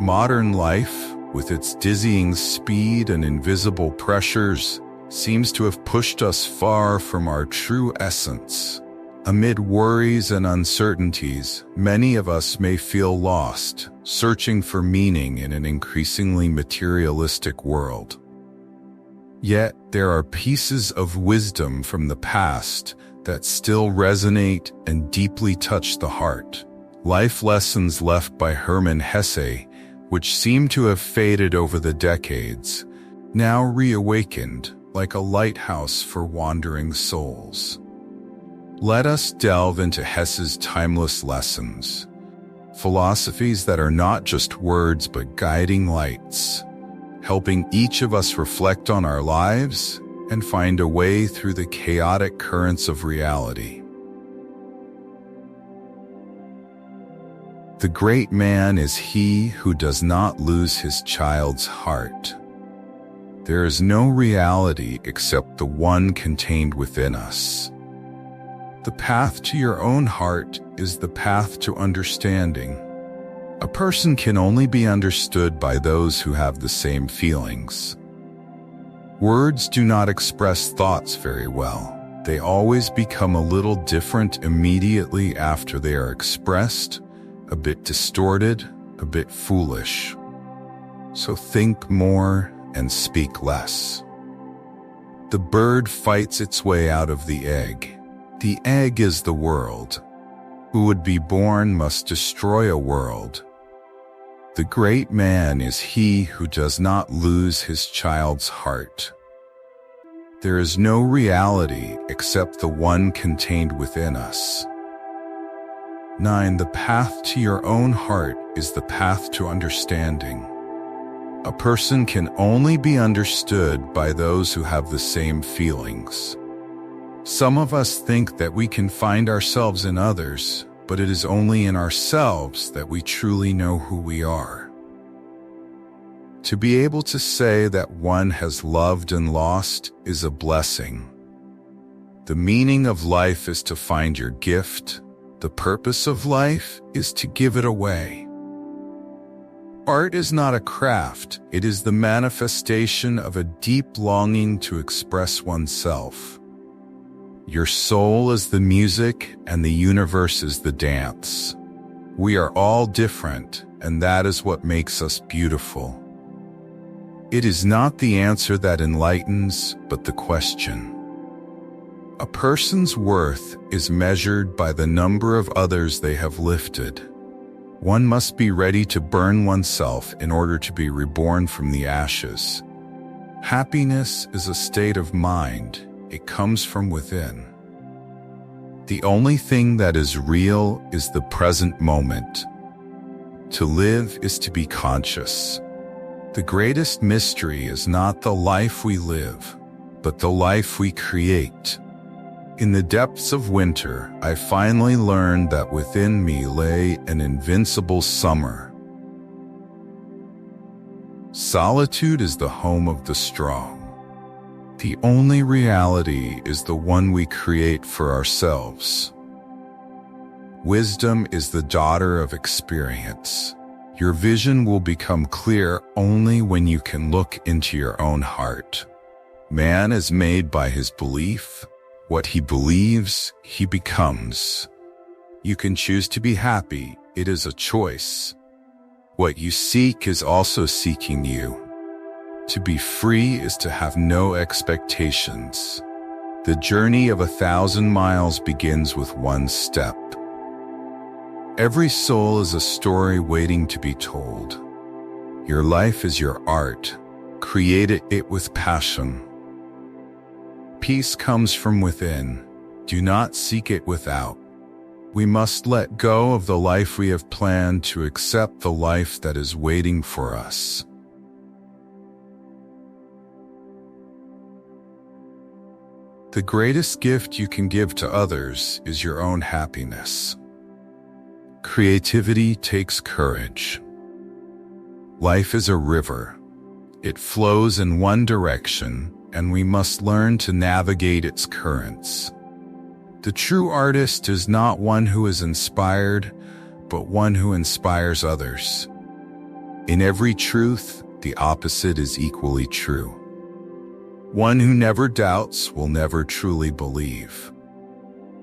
modern life, with its dizzying speed and invisible pressures, seems to have pushed us far from our true essence. Amid worries and uncertainties, many of us may feel lost, searching for meaning in an increasingly materialistic world. Yet, there are pieces of wisdom from the past that still resonate and deeply touch the heart. Life lessons left by Hermann Hesse, which seem to have faded over the decades, now reawakened like a lighthouse for wandering souls. Let us delve into Hesse's timeless lessons, philosophies that are not just words but guiding lights, helping each of us reflect on our lives and find a way through the chaotic currents of reality. The great man is he who does not lose his child's heart. There is no reality except the one contained within us. The path to your own heart is the path to understanding. A person can only be understood by those who have the same feelings. Words do not express thoughts very well. They always become a little different immediately after they are expressed, a bit distorted, a bit foolish. So think more and speak less. The bird fights its way out of the egg. The egg is the world. Who would be born must destroy a world. The great man is he who does not lose his child's heart. There is no reality except the one contained within us. 9. The path to your own heart is the path to understanding. A person can only be understood by those who have the same feelings. Some of us think that we can find ourselves in others, but it is only in ourselves that we truly know who we are. To be able to say that one has loved and lost is a blessing. The meaning of life is to find your gift. The purpose of life is to give it away. Art is not a craft, it is the manifestation of a deep longing to express oneself. Your soul is the music and the universe is the dance. We are all different, and that is what makes us beautiful. It is not the answer that enlightens, but the question. A person's worth is measured by the number of others they have lifted. One must be ready to burn oneself in order to be reborn from the ashes. Happiness is a state of mind. It comes from within. The only thing that is real is the present moment. To live is to be conscious. The greatest mystery is not the life we live, but the life we create. In the depths of winter, I finally learned that within me lay an invincible summer. Solitude is the home of the strong. The only reality is the one we create for ourselves. Wisdom is the daughter of experience. Your vision will become clear only when you can look into your own heart. Man is made by his belief. What he believes, he becomes. You can choose to be happy. It is a choice. What you seek is also seeking you. To be free is to have no expectations. The journey of 1,000 miles begins with one step. Every soul is a story waiting to be told. Your life is your art. Create it with passion. Peace comes from within. Do not seek it without. We must let go of the life we have planned to accept the life that is waiting for us. The greatest gift you can give to others is your own happiness. Creativity takes courage. Life is a river. It flows in one direction, and we must learn to navigate its currents. The true artist is not one who is inspired, but one who inspires others. In every truth, the opposite is equally true. One who never doubts will never truly believe.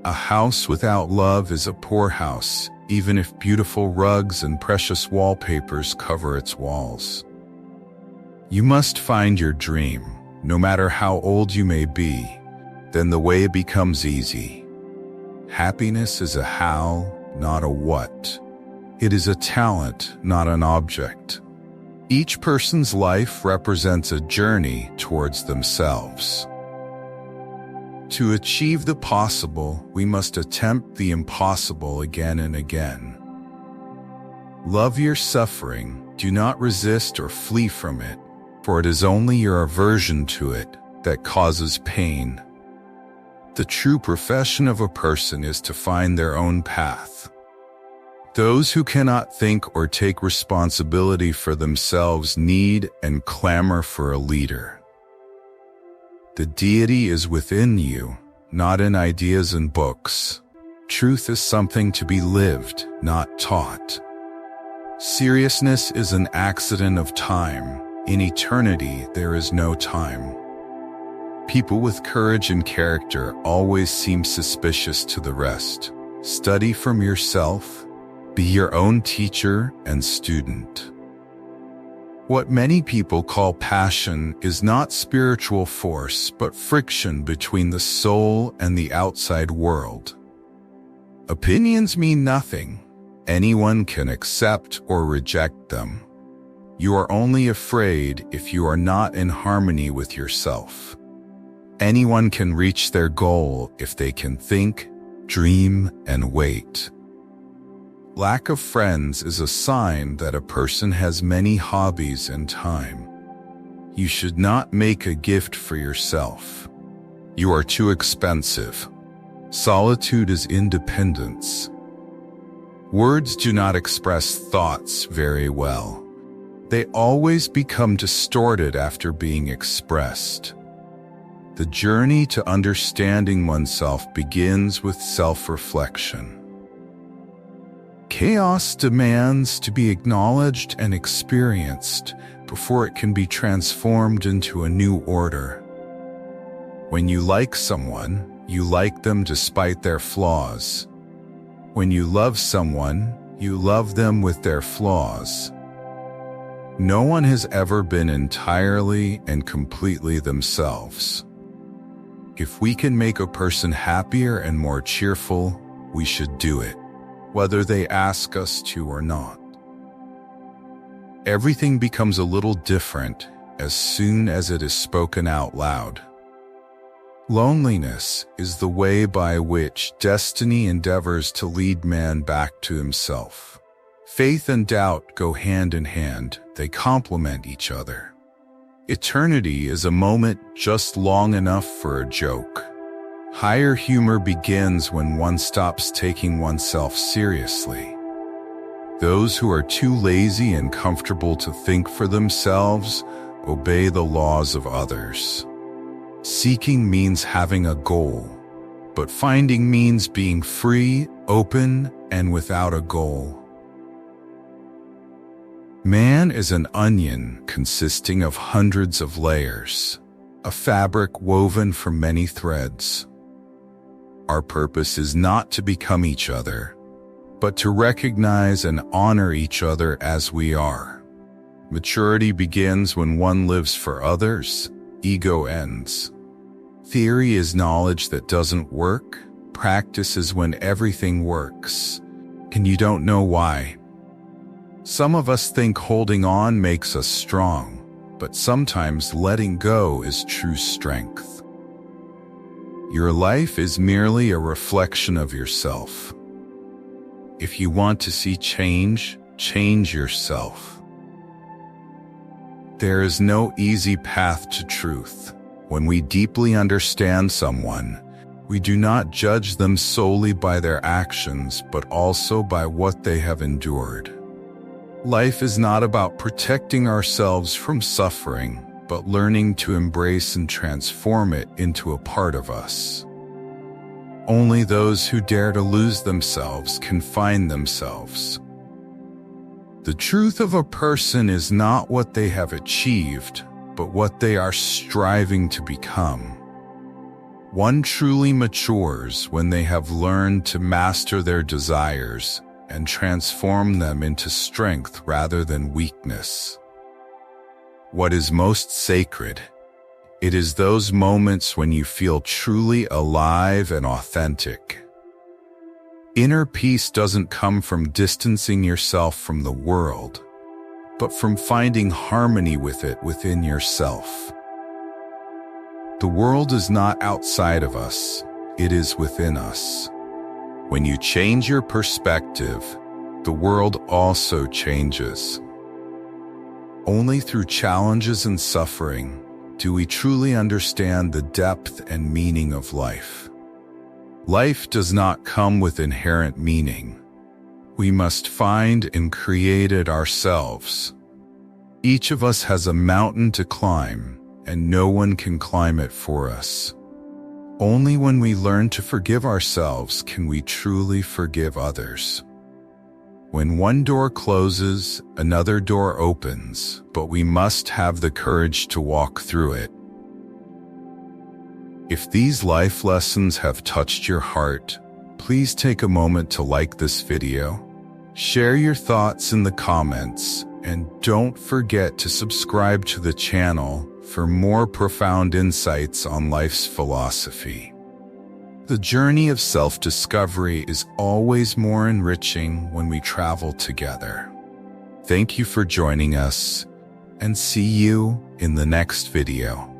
A house without love is a poor house, even if beautiful rugs and precious wallpapers cover its walls. You must find your dream, no matter how old you may be, then the way becomes easy. Happiness is a how, not a what. It is a talent, not an object. Each person's life represents a journey towards themselves. To achieve the possible, we must attempt the impossible again and again. Love your suffering, do not resist or flee from it, for it is only your aversion to it that causes pain. The true profession of a person is to find their own path. Those who cannot think or take responsibility for themselves need and clamor for a leader. The deity is within you, not in ideas and books. Truth is something to be lived, not taught. Seriousness is an accident of time. In eternity, there is no time. People with courage and character always seem suspicious to the rest. Study from yourself. Be your own teacher and student. What many people call passion is not spiritual force, but friction between the soul and the outside world. Opinions mean nothing. Anyone can accept or reject them. You are only afraid if you are not in harmony with yourself. Anyone can reach their goal if they can think, dream, and wait. Lack of friends is a sign that a person has many hobbies and time. You should not make a gift for yourself. You are too expensive. Solitude is independence. Words do not express thoughts very well. They always become distorted after being expressed. The journey to understanding oneself begins with self-reflection. Chaos demands to be acknowledged and experienced before it can be transformed into a new order. When you like someone, you like them despite their flaws. When you love someone, you love them with their flaws. No one has ever been entirely and completely themselves. If we can make a person happier and more cheerful, we should do it, whether they ask us to or not. Everything becomes a little different as soon as it is spoken out loud. Loneliness is the way by which destiny endeavors to lead man back to himself. Faith and doubt go hand in hand, they complement each other. Eternity is a moment just long enough for a joke. Higher humor begins when one stops taking oneself seriously. Those who are too lazy and comfortable to think for themselves obey the laws of others. Seeking means having a goal, but finding means being free, open, and without a goal. Man is an onion consisting of hundreds of layers, a fabric woven from many threads. Our purpose is not to become each other, but to recognize and honor each other as we are. Maturity begins when one lives for others, ego ends. Theory is knowledge that doesn't work, practice is when everything works, and you don't know why. Some of us think holding on makes us strong, but sometimes letting go is true strength. Your life is merely a reflection of yourself. If you want to see change, change yourself. There is no easy path to truth. When we deeply understand someone, we do not judge them solely by their actions, but also by what they have endured. Life is not about protecting ourselves from suffering, but learning to embrace and transform it into a part of us. Only those who dare to lose themselves can find themselves. The truth of a person is not what they have achieved, but what they are striving to become. One truly matures when they have learned to master their desires and transform them into strength rather than weakness. What is most sacred? It is those moments when you feel truly alive and authentic. Inner peace doesn't come from distancing yourself from the world, but from finding harmony with it within yourself. The world is not outside of us, it is within us. When you change your perspective, the world also changes. Only through challenges and suffering do we truly understand the depth and meaning of life. Life does not come with inherent meaning. We must find and create it ourselves. Each of us has a mountain to climb, and no one can climb it for us. Only when we learn to forgive ourselves can we truly forgive others. When one door closes, another door opens, but we must have the courage to walk through it. If these life lessons have touched your heart, please take a moment to like this video, share your thoughts in the comments, and don't forget to subscribe to the channel for more profound insights on life's philosophy. The journey of self-discovery is always more enriching when we travel together. Thank you for joining us, and see you in the next video.